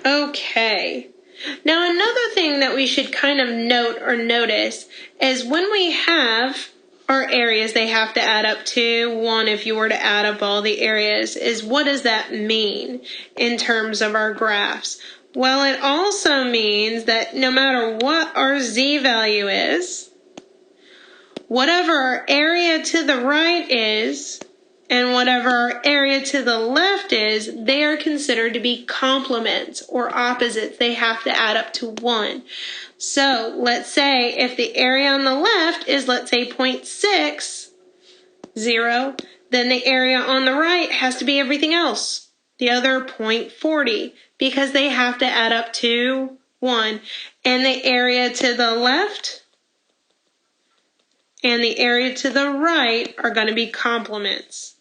Okay. Now, another thing that we should kind of note or notice is when we have our areas, they have to add up to 1 if you were to add up all the areas, is what does that mean in terms of our graphs? Well, it also means that no matter what our z value is, whatever our area to the right is, and whatever our area to the left is, they are considered to be complements or opposites. They have to add up to 1. So let's say if the area on the left is, let's say, 0.60, then the area on the right has to be everything else, the other 0.40, because they have to add up to 1. And the area to the left and the area to the right are going to be complements.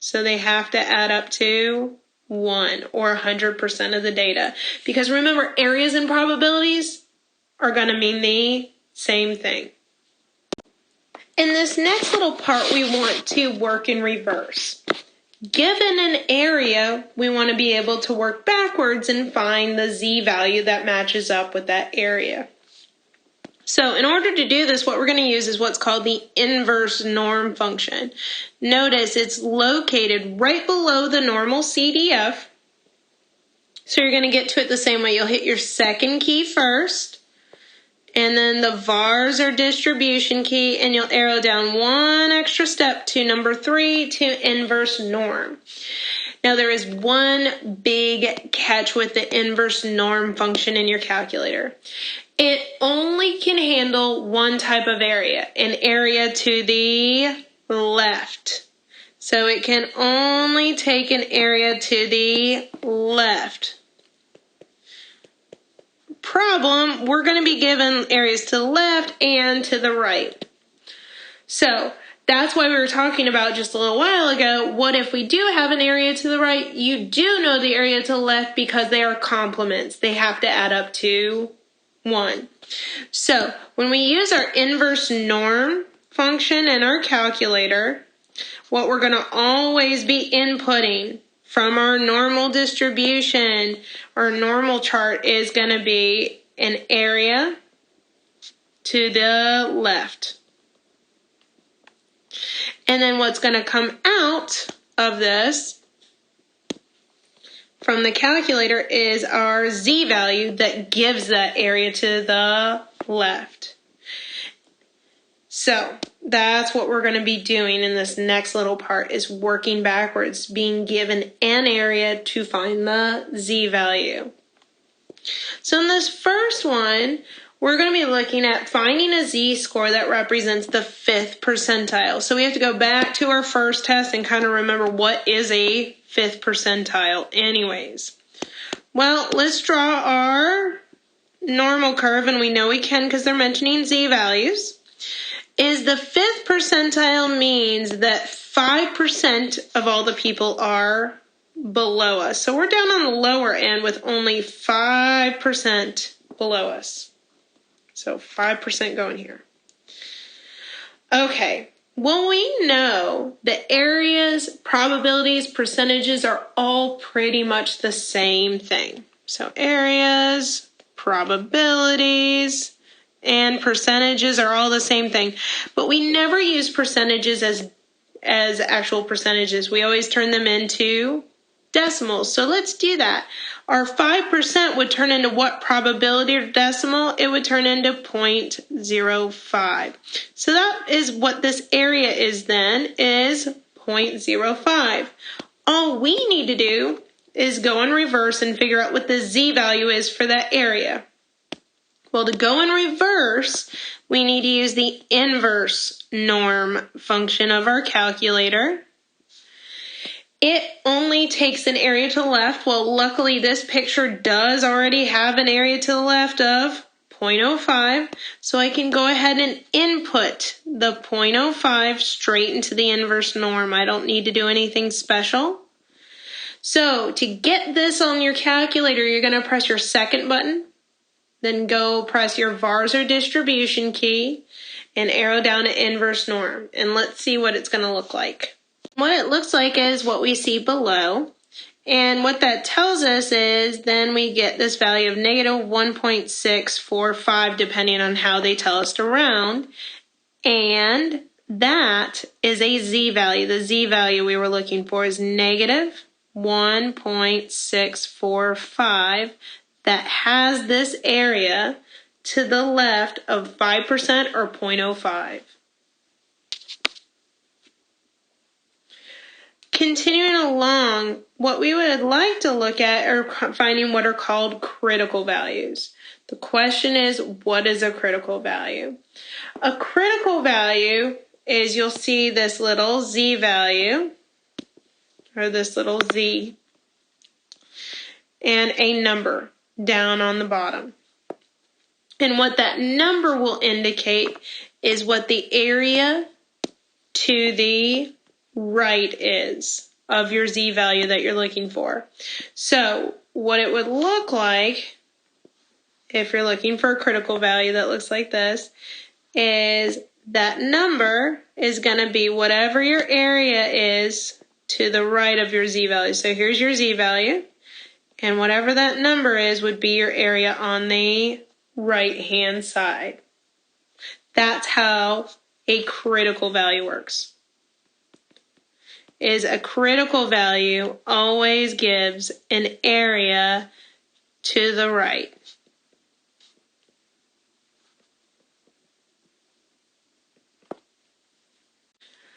So they have to add up to 1 or 100% of the data. Because remember, areas and probabilities are going to mean the same thing. In this next little part, we want to work in reverse. Given an area, we want to be able to work backwards and find the z value that matches up with that area. So in order to do this, what we're going to use is what's called the inverse norm function. Notice it's located right below the normal CDF. So you're going to get to it the same way. You'll hit your second key first, and then the vars or distribution key, and you'll arrow down 1 extra step to number 3 to inverse norm. Now there is one big catch with the inverse norm function in your calculator. It only can handle one type of area, an area to the left. So it can only take an area to the left. Problem, we're going to be given areas to the left and to the right. So that's why we were talking about just a little while ago, what if we do have an area to the right? You do know the area to the left because they are complements. They have to add up to 1. So when we use our inverse norm function in our calculator, what we're going to always be inputting from our normal distribution or normal chart is going to be an area to the left. And then what's going to come out of this from the calculator is our z value that gives that area to the left. So that's what we're going to be doing in this next little part, is working backwards, being given an area to find the z value. So in this first one, we're going to be looking at finding a z-score that represents the 5th percentile. So we have to go back to our first test and kind of remember what is a 5th percentile anyways. Well, let's draw our normal curve, and we know we can because they're mentioning z values. Is the 5th percentile means that 5% of all the people are below us. So we're down on the lower end with only 5% below us. So 5% going here. Okay, well, we know that areas, probabilities, percentages are all pretty much the same thing. So areas, probabilities, and percentages are all the same thing. But we never use percentages as actual percentages. We always turn them into decimals. So let's do that. Our 5% would turn into what probability or decimal? It would turn into 0.05. So that is what this area is then, is 0.05. All we need to do is go in reverse and figure out what the z value is for that area. Well, to go in reverse, we need to use the inverse norm function of our calculator. It only takes an area to the left. Well, luckily this picture does already have an area to the left of 0.05, so I can go ahead and input the 0.05 straight into the inverse norm. I don't need to do anything special. So to get this on your calculator, you're going to press your second button, then go press your vars or distribution key and arrow down to inverse norm. And let's see what it's going to look like. What it looks like is what we see below. And what that tells us is then we get this value of negative 1.645 depending on how they tell us to round. And that is a z-value. The z-value we were looking for is negative 1.645 that has this area to the left of 5% or 0.05. Continuing along, what we would like to look at are finding what are called critical values. The question is, what is a critical value? A critical value is, you'll see this little z value, or this little z, and a number down on the bottom. And what that number will indicate is what the area to the right is of your z value that you're looking for. So what it would look like, if you're looking for a critical value that looks like this, is that number is going to be whatever your area is to the right of your z value. So here's your z value, and whatever that number is would be your area on the right hand side. That's how a critical value works. Is a critical value always gives an area to the right.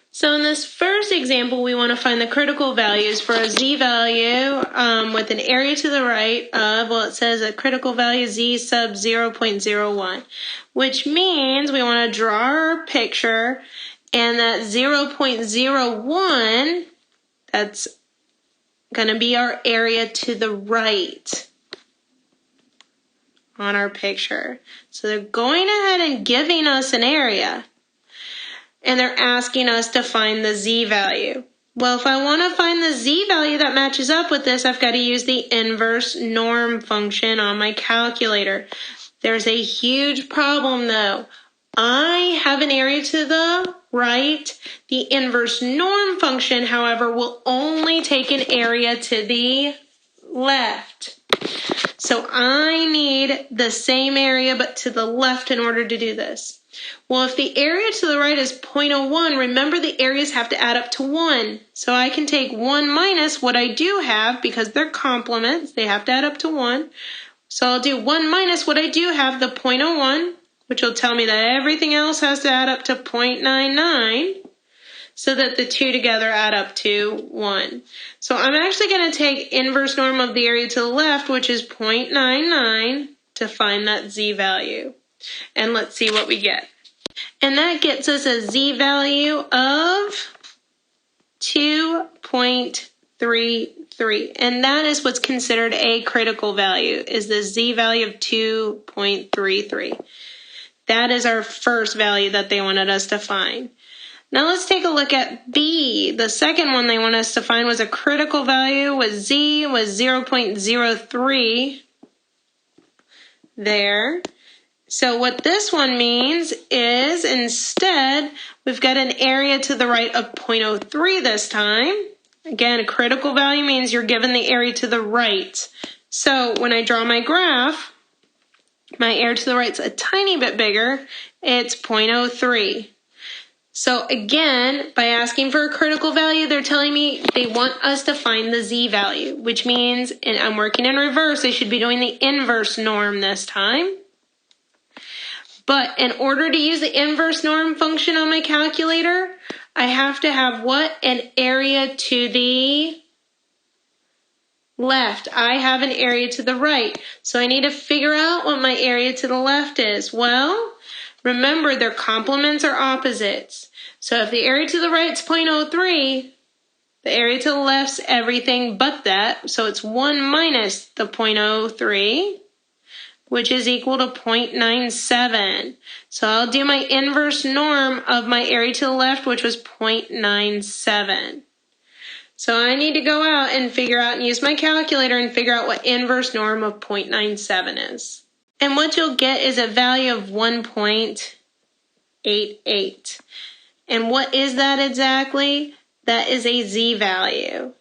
So in this first example, we want to find the critical values for a z value with an area to the right of, well, it says a critical value z sub 0.01, which means we want to draw our picture, and that 0.01, that's going to be our area to the right on our picture. So they're going ahead and giving us an area, and they're asking us to find the z value. Well, if I want to find the z value that matches up with this, I've got to use the inverse norm function on my calculator. There's a huge problem though. I have an area to the right. The inverse norm function, however, will only take an area to the left. So I need the same area but to the left in order to do this. Well, if the area to the right is 0.01, remember the areas have to add up to 1. So I can take 1 minus what I do have, because they're complements, they have to add up to 1. So I'll do 1 minus what I do have, the 0.01, which will tell me that everything else has to add up to 0.99, so that the two together add up to 1. So I'm actually going to take inverse norm of the area to the left, which is 0.99, to find that z value. And let's see what we get. And that gets us a z value of 2.33. And that is what's considered a critical value, is the z value of 2.33. That is our first value that they wanted us to find. Now let's take a look at B. The second one they want us to find was a critical value with z was 0.03 there. So what this one means is, instead, we've got an area to the right of 0.03 this time. Again, a critical value means you're given the area to the right. So when I draw my graph, my area to the right's a tiny bit bigger. It's 0.03. So again, by asking for a critical value, they're telling me they want us to find the z value, which means, and I'm working in reverse, I should be doing the inverse norm this time. But in order to use the inverse norm function on my calculator, I have to have what? An area to the left. I have an area to the right. So I need to figure out what my area to the left is. Well, remember, their complements are opposites. So if the area to the right is 0.03, the area to the left's everything but that. So it's 1 minus the 0.03. which is equal to 0.97. So I'll do my inverse norm of my area to the left, which was 0.97. So I need to go out and figure out and use my calculator and figure out what inverse norm of 0.97 is. And what you'll get is a value of 1.88. And what is that exactly? That is a z value.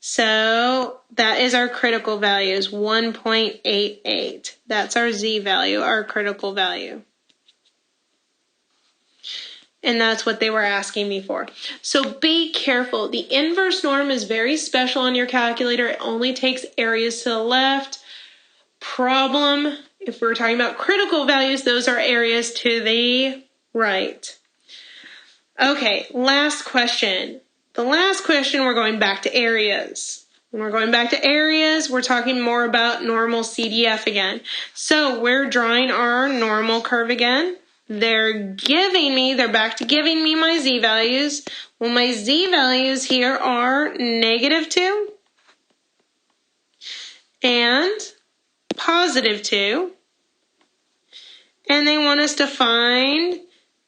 So that is our critical value, is 1.88. That's our Z value, our critical value. And that's what they were asking me for. So be careful. The inverse norm is very special on your calculator. It only takes areas to the left. Problem, if we're talking about critical values, those are areas to the right. Okay, last question. The last question, we're going back to areas. When we're going back to areas, we're talking more about normal CDF again. So we're drawing our normal curve again. They're back to giving me my Z values. Well, my Z values here are -2 and +2. And they want us to find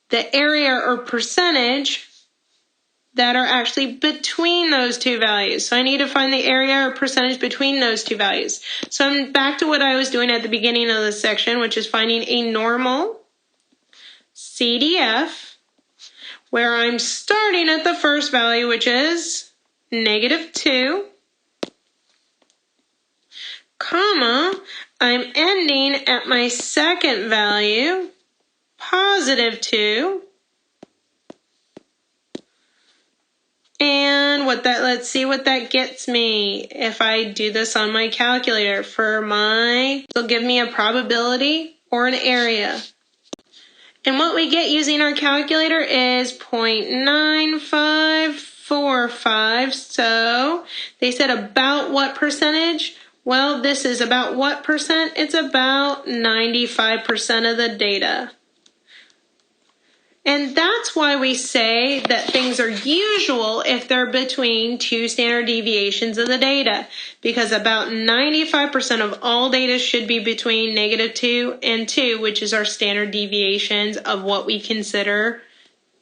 the area or percentage that are actually between those two values. So I need to find the area or percentage between those two values. So I'm back to what I was doing at the beginning of this section, which is finding a normal CDF, where I'm starting at the first value, which is -2, comma, I'm ending at my second value, +2, and let's see what that gets me if I do this on my calculator. It'll give me a probability or an area. And what we get using our calculator is 0.9545. So they said about what percentage? Well, this is about what percent? It's about 95% of the data. And that's why we say that things are usual if they're between two standard deviations of the data, because about 95% of all data should be between -2 and 2, which is our standard deviations of what we consider